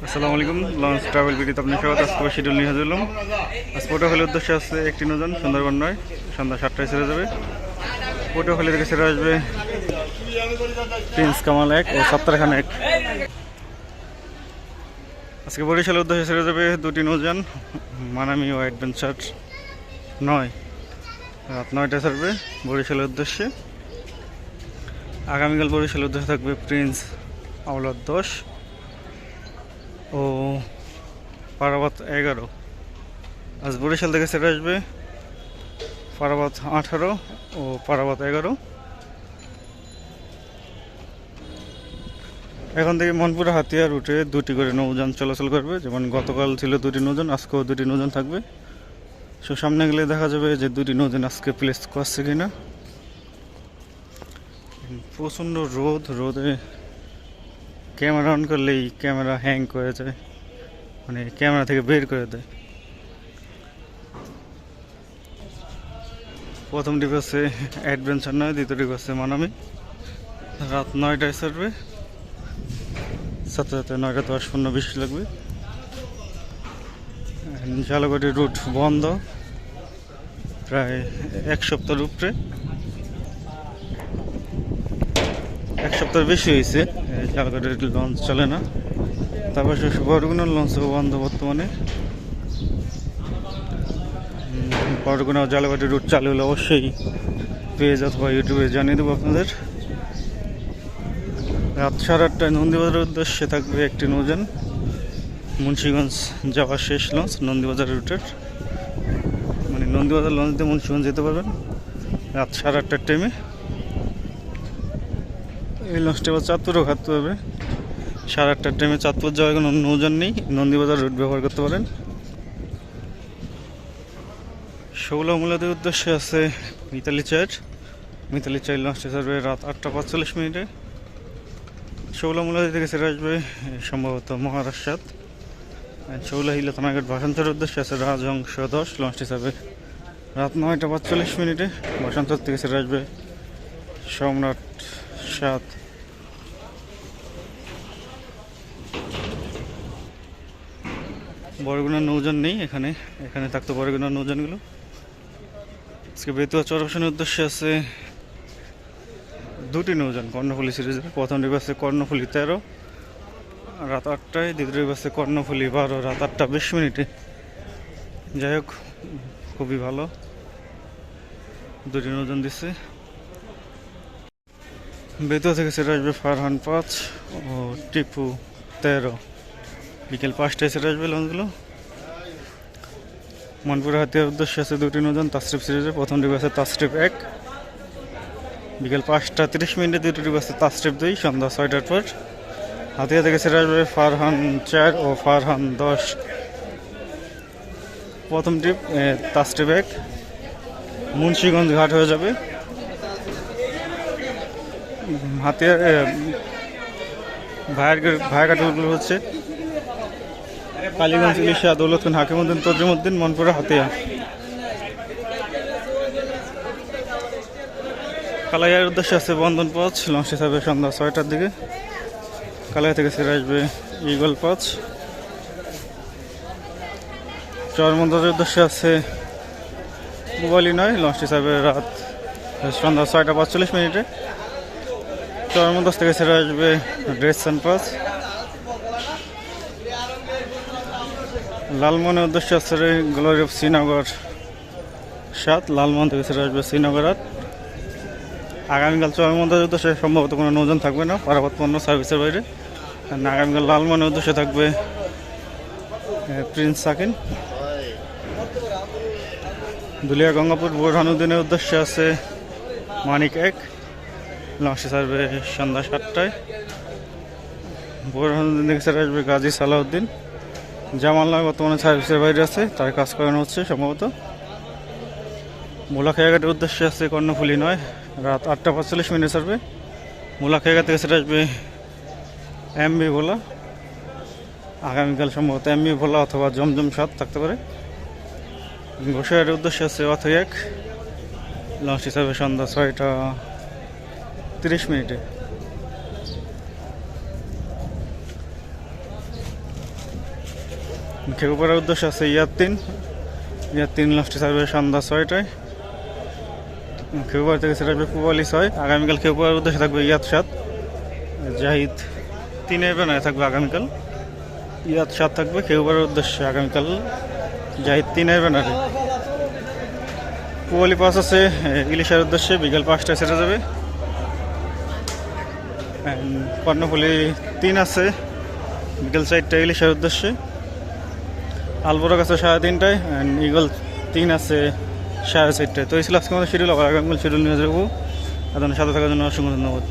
আসসালামু আলাইকুম। Launch travel ভিডিওতে আপনার স্বাগত। আজকে শিডিউল নিয়ে হাজির হলাম। আজ পটুয়াখালীর উদ্দেশ্যে আছে একটি নৌযান সুন্দরবন নয়, সন্ধ্যা 7টায় ছেড়ে যাবে। পটুয়াখালী থেকে ছেড়ে আসবে প্রিন্স কামাল 1 ও সত্তার খান 1। আজকে বরিশালের উদ্দেশ্যে ছেড়ে যাবে দুটি নৌযান, মানামি ও অ্যাডভেঞ্চার 9। রাত 9টায় ছাড়বে বরিশালের উদ্দেশ্যে। আগামীকাল বরিশালের উদ্দেশ্যে থাকবে প্রিন্স আওলাদ 10 ও পারাবাত 11। আজ বরিশাল থেকে ছেড়ে আসবে পারাবাত 18 ও পারাবাত 11। এখন থেকে মনপুরা হাতিয়া রুটে দুটি করে নৌযান চলাচল করবে। যেমন গতকাল ছিল দুটি নৌযান, আজকেও দুটি নৌযান থাকবে। সো সামনে গেলে দেখা যাবে যে দুটি নৌযান আজকে প্লেস করছে কিনা। প্রচণ্ড রোদে ক্যামেরা অন করলেই ক্যামেরা হ্যাং করে যায়, মানে ক্যামেরা থেকে বের করে দেয়। প্রথম ডিপ আছে অ্যাডভেঞ্চার 9, দ্বিতীয় ডিপ আছে মানামি। রাত 9টায় ছাড়বে, সাথে সাথে 9টা 10 15 20 লাগবে। ঝালকাঠি রুট বন্ধ প্রায় এক সপ্তাহের উপরে, এক সপ্তাহের বেশি হয়েছে। ঝালকাঠির লঞ্চ চলে না। তারপর বরগুনার লঞ্চও বন্ধ বর্তমানে। বরগুনা ও ঝালকাঠি রুট চালু হলে অবশ্যই পেজ অথবা ইউটিউবে জানিয়ে দেবো আপনাদের। রাত 8:30টায় নন্দীবাজারের উদ্দেশ্যে থাকবে একটি নৌযান, মুন্সিগঞ্জ যাওয়ার শেষ লঞ্চ নন্দীবাজার রুটের, মানে নন্দীবাজার লঞ্চ দিয়ে মুন্সিগঞ্জ যেতে পারবেন রাত 8:30টার টাইমে। এই লঞ্চটা এবার চাঁদপুরেও ঘাটতে হবে। 8:30টার টাইমে চাঁদপুর যাওয়ার কোনো নৌযান নেই, নন্দীবাজার রুট ব্যবহার করতে পারেন। শৌলামুলাদের উদ্দেশ্যে আছে মিতালি চার লঞ্চটি ছাড়বে রাত 8:45। শৌলামুলাদি থেকে ছেড়ে আসবে সম্ভবত মহারাষ্ট্র। শৌলাহিলা থানাঘাট ভাষান্তরের উদ্দেশ্যে আছে রাজহংস 10, লঞ্চটি ছাড়বে রাত 9:45। ভাষান্তর থেকে ছেড়ে আসবে সম্রাট 7। বরগুনার নৌযান নেই এখানে থাকতো বরগুনার নৌযানগুলো। আজকে বেতুয়া চরবসানের উদ্দেশ্যে আছে দুটি নৌযান কর্ণফুলী সিরিজের। প্রথম ডিপ আছে কর্ণফুলী 13 রাত 8টায়, দ্বিতীয় ডিপ আছে কর্ণফুলী 12 রাত 8:20। যাই হোক, খুবই ভালো, দুটি নৌযান দিচ্ছে। বেতুয়া থেকে ছেড়ে আসবে ফারহান 5 ও টিপু 13, বিকেল 5টায় ছেড়ে আসবে লঞ্চগুলো। মনপুরা হাতিয়ার উদ্দেশ্যে আছে দুটি নৌযান তাসরিফ সিরিজের। প্রথম ডিপ আছে তাসরিফ 1 বিকেল 5:30। দ্বিতীয় ডিপ আছে তাসরিফ 2 সন্ধ্যা 6টার পর। হাতিয়া থেকে ছেড়ে আসবে ফারহান 4 ও ফারহান 10। প্রথম ট্রিপ তাসরিফ 1 মুন্সিগঞ্জ ঘাট হয়ে যাবে। হাতিয়ার ভায়াঘাটগুলো হচ্ছে কালীগঞ্জ, ইলিশা, দৌলতখান, হাকিমউদ্দিন, তর্জুমউদ্দিন, মনপুরা, হাতিয়া। কালাইয়ার উদ্দেশ্যে আছে বন্ধন 5, লঞ্চটি ছাড়বে সন্ধ্যা 6টার দিকে। কালাইয়া থেকে ছেড়ে আসবে ইগল 5। চরমন্দাজের উদ্দেশ্যে আছে মোবাইলি 9, লঞ্চটি ছাড়বে রাত সন্ধ্যা 6:45। চরমন্দাজ থেকে ছেড়ে আসবে ড্রেসন 5। লালমনের উদ্দেশ্যে আছে গ্লোরি অফ শ্রীনগর 7, লালমন থেকে ছেড়ে আসবে শ্রীনগর 8। আগামীকাল চরমন্দাজের উদ্দেশ্যে সম্ভবত কোনো নৌযান থাকবে না, পারাবত পণ্য সার্ভিসের বাইরে। আগামীকাল লালমনের উদ্দেশ্যে থাকবে প্রিন্স সাকিন। দুলিয়া গঙ্গাপুর বোরহানুদ্দিনের উদ্দেশ্যে আছে মানিক 1, লঞ্চটি ছাড়বে সন্ধ্যা 7টায়। বোরহানুদ্দিন থেকে ছেড়ে আসবে গাজী সালাউদ্দিন। জামাল্লা বর্তমানে সার্ভিসের বাইরে আছে, তার কাজ করানো হচ্ছে সম্ভবত। মুলাখাইয়াঘাটের উদ্দেশ্যে আছে কর্ণফুলী 9, রাত 8:45 ছাড়বে। মুলাখাইয়াঘাট থেকে ছেড়ে আসবে এমবি ভোলা। আগামীকাল সম্ভবত এমবি ভোলা অথবা জমজম 7 থাকতে পারে। ঘোষাঘাটের উদ্দেশ্যে আছে অথই 1, লঞ্চটি ছাড়বে সন্ধ্যা 6:30। খেপুপাড়ার উদ্দেশ্যে আছে ইয়ার তিন লাস্টে ছাড়বে সন্ধ্যা 6টায়। খেপুপাড়া থেকে সেটা আসবে পুবালি 6। আগামীকাল খেপুপাড়ার উদ্দেশ্যে থাকবে ইয়াদ 7, জাহিদ 3 ব্যানারে থাকবে আগামীকাল। ইয়াদ 7 থাকবে খেপুপাড়ার উদ্দেশ্যে আগামীকাল, জাহিদ 3 ব্যানারে। পুবালি 5 আছে ইলিশের উদ্দেশ্যে বিকেল 5টায় সেটা যাবে। কর্ণফুলি 3 আছে বিকেল 4টায় ইলিশের উদ্দেশ্যে। আলবরক আছে 3:30টায়, অ্যান্ড ইগল 3 আছে 4:30টায়। তো এই ছিল আজকে আমাদের শিডিউল। আবার আগামীকাল শিডিউল নিয়ে যাবো। আপনাদের সাথে থাকার জন্য অসংখ্য ধন্যবাদ।